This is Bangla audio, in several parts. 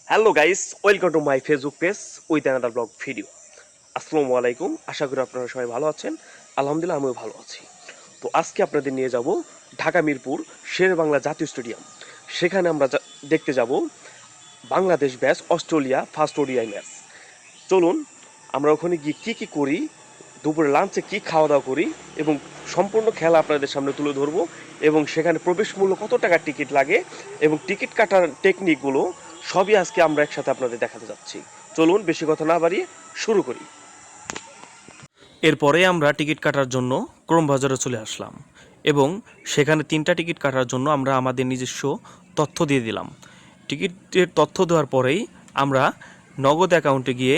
Hello guys, welcome to my Facebook page with another blog video. আসসালামু আলাইকুম, আশা করি আপনারা সবাই ভালো আছেন। আলহামদুলিল্লাহ আমিও ভালো আছি। তো আজকে আপনাদের নিয়ে যাব ঢাকা মিরপুর শের বাংলা জাতীয় স্টেডিয়াম। সেখানে আমরা দেখতে যাব Bangladesh batch Australia first ODI match. চলুন আমরা ওখানে গিয়ে কী কী করি, দুপুরে লাঞ্চে কী খাওয়া দাওয়া করি এবং সম্পূর্ণ খেলা আপনাদের সামনে তুলে ধরবো এবং সেখানে প্রবেশ মূল্য কত টাকার টিকিট লাগে এবং টিকিট কাটার টেকনিকগুলো সবই আজকে আমরা একসাথে আপনাদের দেখাতে যাচ্ছি। চলুন বেশি কথা না বাড়িয়ে শুরু করি। এরপরে আমরা টিকিট কাটার জন্য ক্রোম বাজারে চলে আসলাম এবং সেখানে 3টা টিকিট কাটার জন্য আমরা আমাদের নিজস্ব তথ্য দিয়ে দিলাম। টিকিটের তথ্য দেওয়ার পরেই আমরা নগদ অ্যাকাউন্টে গিয়ে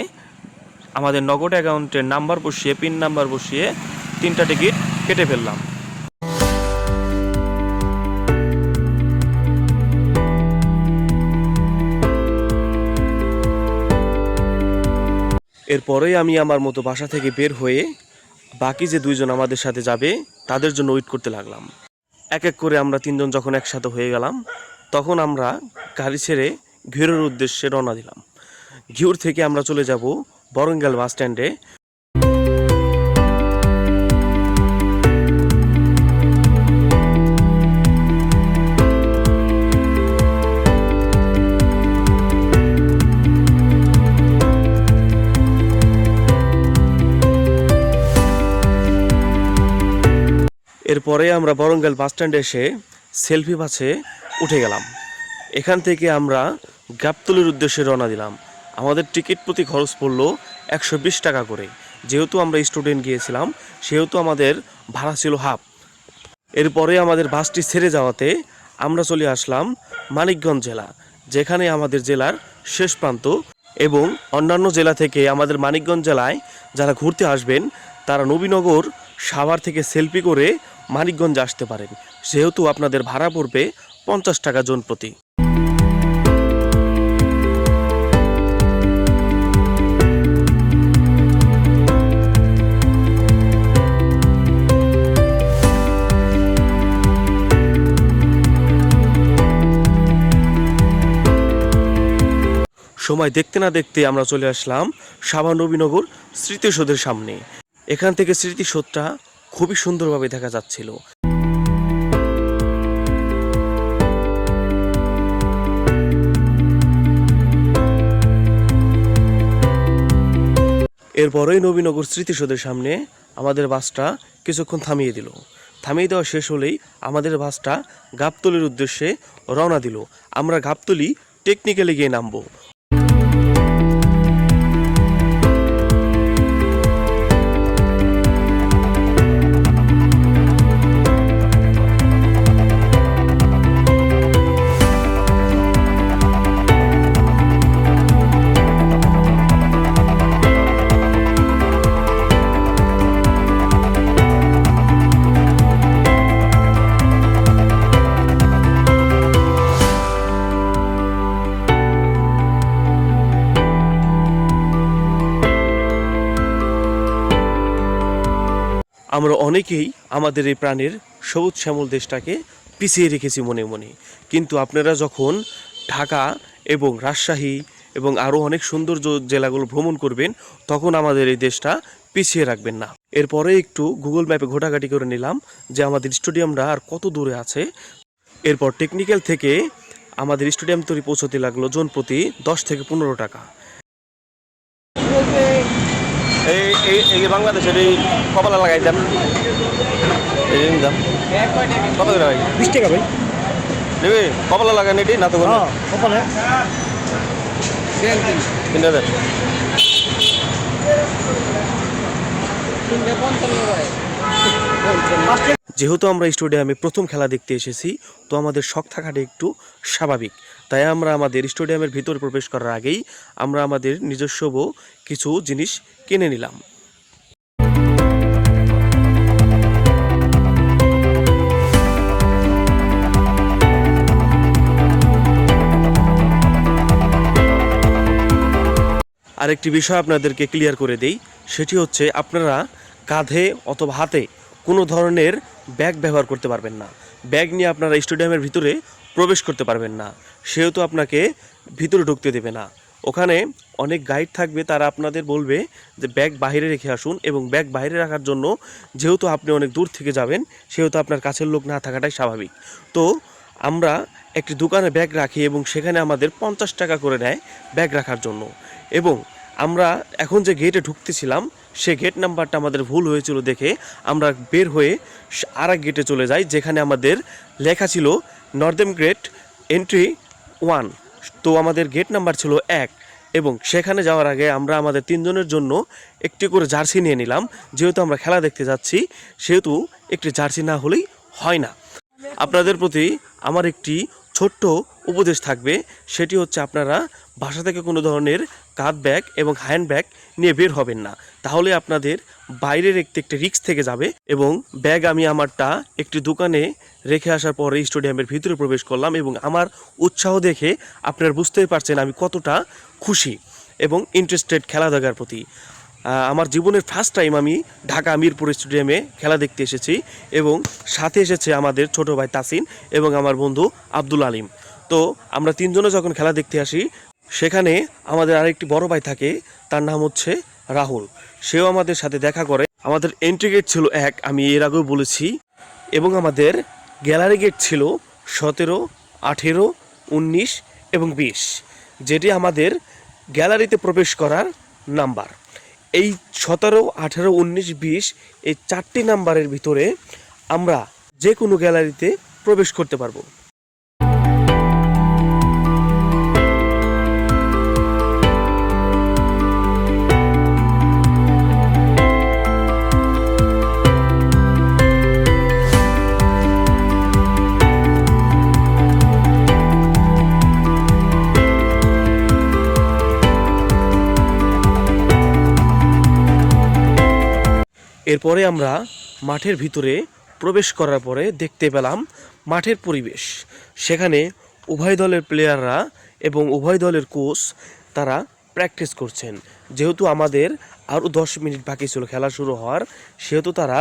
আমাদের নগদ অ্যাকাউন্টের নাম্বার বসিয়ে পিন নাম্বার বসিয়ে 3টা টিকিট কেটে ফেললাম। এরপরেই আমি আমার মতো বাসা থেকে বের হয়ে বাকি যে 2জন আমাদের সাথে যাবে তাদের জন্য ওয়েট করতে লাগলাম। এক এক করে আমরা 3জন যখন একসাথে হয়ে গেলাম তখন আমরা গাড়ি ছেড়ে ঘিউরের উদ্দেশ্যে রওনা দিলাম। ঘিউর থেকে আমরা চলে যাব বরঙ্গাল বাস স্ট্যান্ডে। এরপরে আমরা বরঙ্গাল বাস স্ট্যান্ডে এসে সেলফি বাসে উঠে গেলাম। এখান থেকে আমরা গাবতলীর উদ্দেশ্যে রওনা দিলাম। আমাদের টিকিট প্রতি খরচ পড়ল 120 টাকা করে। যেহেতু আমরা স্টুডেন্ট গিয়েছিলাম সেহেতু আমাদের ভাড়া ছিল হাফ। এরপরে আমাদের বাসটি ছেড়ে যাওয়াতে আমরা চলে আসলাম মানিকগঞ্জ জেলা, যেখানে আমাদের জেলার শেষ প্রান্ত এবং অন্যান্য জেলা থেকে আমাদের মানিকগঞ্জ জেলায় যারা ঘুরতে আসবেন তারা নবীনগর সাভার থেকে সেলফি করে মানিকগঞ্জ আসতে পারেন। যেহেতু আপনাদের ভাড়া পড়বে 50 টাকা জন প্রতি। সময় দেখতে না দেখতে আমরা চলে আসলাম সাভার নবীনগর স্মৃতিসৌধের সামনে। এখান থেকে স্মৃতিসৌধটা খুবই সুন্দরভাবে দেখা যাচ্ছিল। এরপরেই নবীনগর স্মৃতিসৌধের সামনে আমাদের বাসটা কিছুক্ষণ থামিয়ে দিল। থামিয়ে দেওয়া শেষ হলেই আমাদের বাসটা গাবতলীর উদ্দেশ্যে রওনা দিল। আমরা গাবতলী টেকনিক্যালে গিয়ে নামবো। আমরা অনেকেই আমাদের এই প্রাণের সবুজ শ্যামল দেশটাকে পিছিয়ে রেখেছি মনে মনে, কিন্তু আপনারা যখন ঢাকা এবং রাজশাহী এবং আরও অনেক সৌন্দর্য জেলাগুলো ভ্রমণ করবেন তখন আমাদের এই দেশটা পিছিয়ে রাখবেন না। এরপরে একটু গুগল ম্যাপে ঘোটাঘাটি করে নিলাম যে আমাদের স্টেডিয়ামটা আর কত দূরে আছে। এরপর টেকনিক্যাল থেকে আমাদের স্টেডিয়াম তৈরি পৌঁছতে লাগলো জন প্রতি 10 থেকে 15 টাকা। এই বাংলাদেশের এই কপালা লাগাই দেন, এই দাম কত করে ভাই? 20 টাকা ভাই দেবে। কপালা লাগান এটি না তো কপালে 3000। যেহেতু আমরা স্টেডিয়ামে প্রথম খেলা দেখতে এসেছি তো আমাদের শখ থাকাটা একটু স্বাভাবিক। তাই আমরা আমাদের স্টেডিয়ামের ভিতরে প্রবেশ করার আগেই আমরা আমাদের নিজস্ব কিছু জিনিস কিনে নিলাম। আরেকটি বিষয় আপনাদেরকে ক্লিয়ার করে দেই, সেটি হচ্ছে আপনারা কাঁধে অথবা হাতে কোনো ধরনের ব্যাগ ব্যবহার করতে পারবেন না। ব্যাগ নিয়ে আপনারা স্টেডিয়ামের ভিতরে প্রবেশ করতে পারবেন না, সেহেতু আপনাকে ভিতরে ঢুকতে দেবে না। ওখানে অনেক গাইড থাকবে, তারা আপনাদের বলবে যে ব্যাগ বাইরে রেখে আসুন, এবং ব্যাগ বাইরে রাখার জন্য যেহেতু আপনি অনেক দূর থেকে যাবেন সেহেতু আপনার কাছের লোক না থাকাটাই স্বাভাবিক। তো আমরা একটি দোকানে ব্যাগ রাখি এবং সেখানে আমাদের 50 টাকা করে নেয় ব্যাগ রাখার জন্য। এবং আমরা এখন যে গেটে ঢুকতেছিলাম সে গেট নাম্বারটা আমাদের ভুল হয়েছিল দেখে আমরা বের হয়ে আর এক গেটে চলে যাই, যেখানে আমাদের লেখা ছিল নর্দেম গেট এন্ট্রি 1। তো আমাদের গেট নাম্বার ছিল 1, এবং সেখানে যাওয়ার আগে আমরা আমাদের 3 জনের জন্য একটি করে জার্সি নিয়ে নিলাম। যেহেতু আমরা খেলা দেখতে যাচ্ছি সেহেতু একটি জার্সি না হলেই হয় না। আপনাদের প্রতি আমার একটি ছোট্ট উপদেশ থাকবে, সেটি হচ্ছে আপনারা বাসা থেকে কোনো ধরনের কাঁধ ব্যাগ এবং হ্যান্ড ব্যাগ নিয়ে বের হবেন না, তাহলে আপনাদের বাইরে রেখতে একটি রিস্ক থেকে যাবে। এবং ব্যাগ আমি আমারটা একটি দোকানে রেখে আসার পরে স্টেডিয়ামের ভিতরে প্রবেশ করলাম, এবং আমার উৎসাহ দেখে আপনারা বুঝতেই পারছেন আমি কতটা খুশি এবং ইন্টারেস্টেড খেলা দেখার প্রতি। আমার জীবনের ফার্স্ট টাইম আমি ঢাকা মিরপুর স্টেডিয়ামে খেলা দেখতে এসেছি, এবং সাথে এসেছে আমাদের ছোট ভাই তাসিন এবং আমার বন্ধু আব্দুল আলিম। তো আমরা 3 জনে যখন খেলা দেখতে আসি সেখানে আমাদের আরেকটি বড় ভাই থাকে, তার নাম হচ্ছে রাহুল। সেও আমাদের সাথে দেখা করে। আমাদের এন্ট্রি গেট ছিল 1, আমি এর আগেও বলেছি, এবং আমাদের গ্যালারি গেট ছিল 17, 18, 19 এবং 20, যেটি আমাদের গ্যালারিতে প্রবেশ করার নাম্বার। এই 17, 18, 19, 20 এই 4টি নাম্বারের ভিতরে আমরা যে কোনো গ্যালারিতে প্রবেশ করতে পারবো। এরপরে আমরা মাঠের ভিতরে প্রবেশ করার পরে দেখতে পেলাম মাঠের পরিবেশ। সেখানে উভয় দলের প্লেয়াররা এবং উভয় দলের কোচ তারা প্র্যাকটিস করছেন। যেহেতু আমাদের আরও 10 মিনিট বাকি ছিল খেলা শুরু হওয়ার, সেহেতু তারা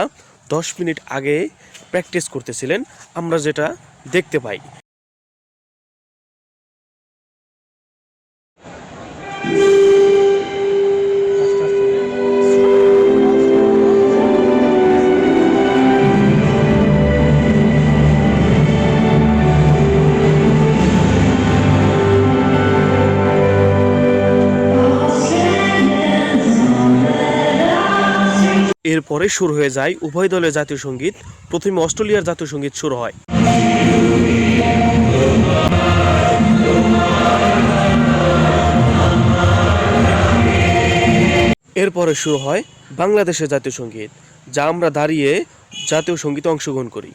10 মিনিট আগে প্র্যাকটিস করতেছিলেন, আমরা যেটা দেখতে পাই। এরপরে শুরু হয়ে যায় উভয় দলের জাতীয় সঙ্গীত। প্রথমে অস্ট্রেলিয়ার জাতীয় সঙ্গীত শুরু হয়। এরপরে শুরু হয় বাংলাদেশের জাতীয় সঙ্গীত, যা আমরা দাঁড়িয়ে জাতীয় সঙ্গীতে অংশগ্রহণ করি।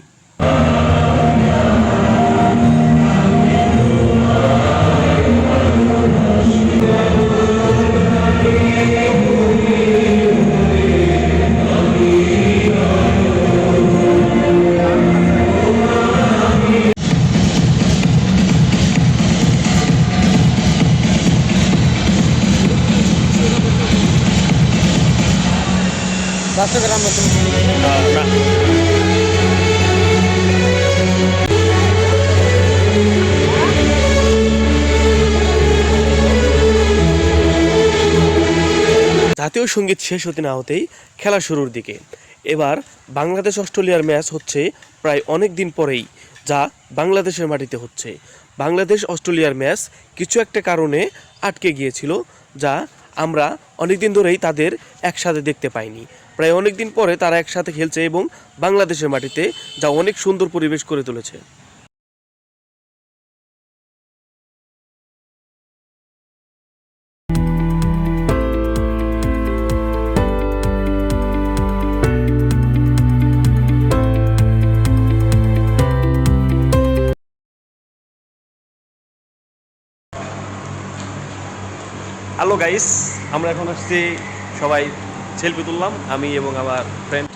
জাতীয় সঙ্গীত শেষ হতে না হতেই খেলা শুরুর দিকে। এবার বাংলাদেশ অস্ট্রেলিয়ার ম্যাচ হচ্ছে প্রায় অনেক দিন পরেই, যা বাংলাদেশের মাটিতে হচ্ছে। বাংলাদেশ অস্ট্রেলিয়ার ম্যাচ কিছু একটা কারণে আটকে গিয়েছিল, যা আমরা অনেক দিন ধরেই তাদের একসাথে দেখতে পাইনি। প্রায় অনেক দিন পরে তারা একসাথে খেলছে এবং বাংলাদেশের মাটিতে, যা অনেক সুন্দর পরিবেশ করে তুলেছে। হ্যালো গাইস, আমরা এখন আসছি, সবাই সেলফি তুললাম, আমি এবং আমার ফ্রেন্ড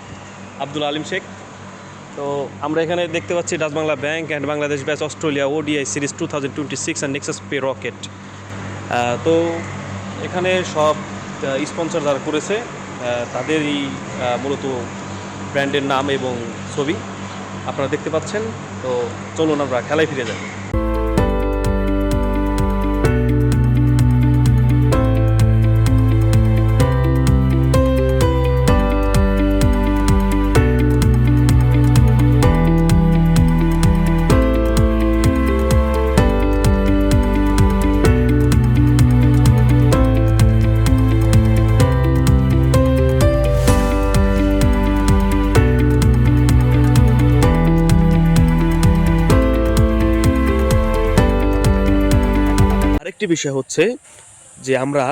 আব্দুল আলিম শেখ। তো আমরা এখানে দেখতে পাচ্ছি Dutch Bangla bank and Bangladesh batch Australia ODI series 2026 and Nexus pay rocket. তো এখানে সব স্পন্সর যারা করেছে তাদেরই মূলত ব্র্যান্ডের নাম এবং ছবি আপনারা দেখতে পাচ্ছেন। তো চলুন আমরা খেলায় ফিরে যাই। আরেকটি বিষয় হচ্ছে যে আমরা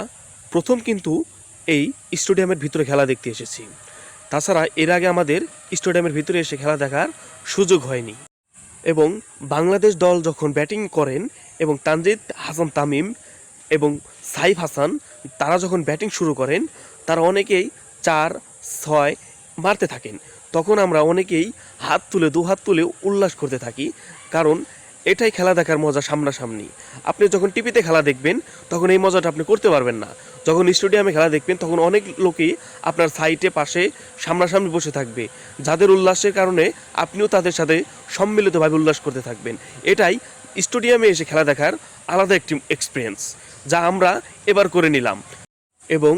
প্রথম কিন্তু এই স্টেডিয়ামের ভিতরে খেলা দেখতে এসেছি। তাছাড়া এর আগে আমাদের স্টেডিয়ামের ভিতরে এসে খেলা দেখার সুযোগ হয়নি। এবং বাংলাদেশ দল যখন ব্যাটিং করেন এবং তানজিদ হাসান তামিম এবং সাইফ হাসান তারা যখন ব্যাটিং শুরু করেন, তারা অনেকেই 4-6 মারতে থাকেন। তখন আমরা অনেকেই দু হাত তুলে উল্লাস করতে থাকি, কারণ এটাই খেলা দেখার মজা সামনাসামনি। আপনি যখন টিভিতে খেলা দেখবেন তখন এই মজাটা আপনি করতে পারবেন না। যখন স্টেডিয়ামে খেলা দেখবেন তখন অনেক লোকই আপনার সাইডে পাশে সামনাসামনি বসে থাকবে, যাদের উল্লাসের কারণে আপনিও তাদের সাথে সম্মিলিতভাবে উল্লাস করতে থাকবেন। এটাই স্টেডিয়ামে এসে খেলা দেখার আলাদা একটি এক্সপিরিয়েন্স, যা আমরা এবার করে নিলাম। এবং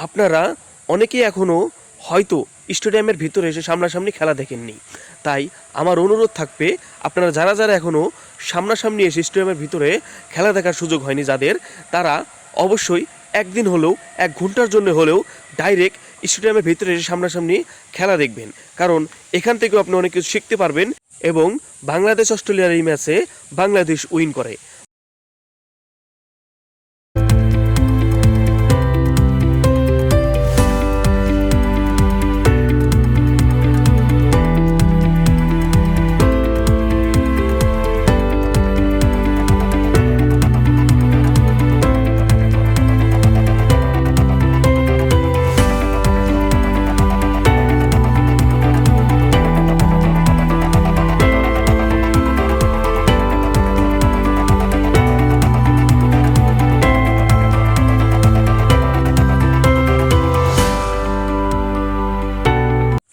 আপনারা অনেকেই এখনও হয়তো স্টেডিয়ামের ভিতরে এসে সামনাসামনি খেলা দেখেননি, তাই আমার অনুরোধ থাকবে আপনারা যারা যারা এখনও সামনাসামনি এসে স্টেডিয়ামের ভিতরে খেলা দেখার সুযোগ হয়নি যাদের, তারা অবশ্যই একদিন হলেও 1 ঘন্টার জন্য হলেও ডাইরেক্ট স্টেডিয়ামের ভিতরে এসে সামনাসামনি খেলা দেখবেন, কারণ এখান থেকেও আপনি অনেক কিছু শিখতে পারবেন। এবং বাংলাদেশ অস্ট্রেলিয়ার এই ম্যাচে বাংলাদেশ উইন করে।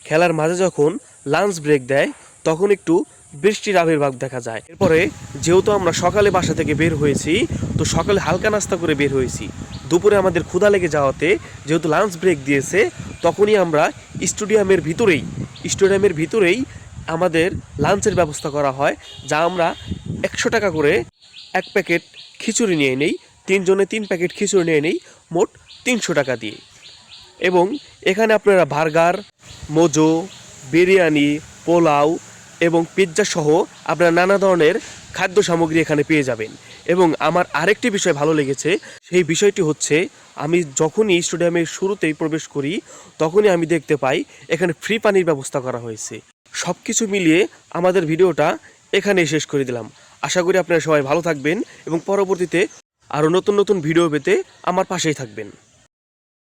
খেলার মাঝে যখন লাঞ্চ ব্রেক দেয় তখন একটু বৃষ্টির আবির্ভাব দেখা যায়। এরপরে যেহেতু আমরা সকালে বাসা থেকে বের হয়েছি, তো সকালে হালকা নাস্তা করে বের হয়েছি। দুপুরে আমাদের ক্ষুধা লেগে যাওয়াতে যেহেতু লাঞ্চ ব্রেক দিয়েছে, তখনই আমরা স্টেডিয়ামের ভিতরেই আমাদের লাঞ্চের ব্যবস্থা করা হয়, যা আমরা 100 টাকা করে 1 প্যাকেট খিচুড়ি নিয়ে নেই। 3 জনে 3 প্যাকেট খিচুড়ি নিয়ে নেই, মোট 300 টাকা দিয়ে। এবং এখানে আপনারা বার্গার, মোজো, বিরিয়ানি, পোলাও এবং পিৎজা সহ আপনারা নানা ধরনের খাদ্য সামগ্রী এখানে পেয়ে যাবেন। এবং আমার আরেকটি বিষয় ভালো লেগেছে, সেই বিষয়টি হচ্ছে আমি যখনই স্টেডিয়ামের শুরুতেই প্রবেশ করি তখনই আমি দেখতে পাই এখানে ফ্রি পানির ব্যবস্থা করা হয়েছে। সব কিছু মিলিয়ে আমাদের ভিডিওটা এখানেই শেষ করে দিলাম। আশা করি আপনারা সবাই ভালো থাকবেন এবং পরবর্তীতে আরও নতুন নতুন ভিডিও পেতে আমার পাশেই থাকবেন।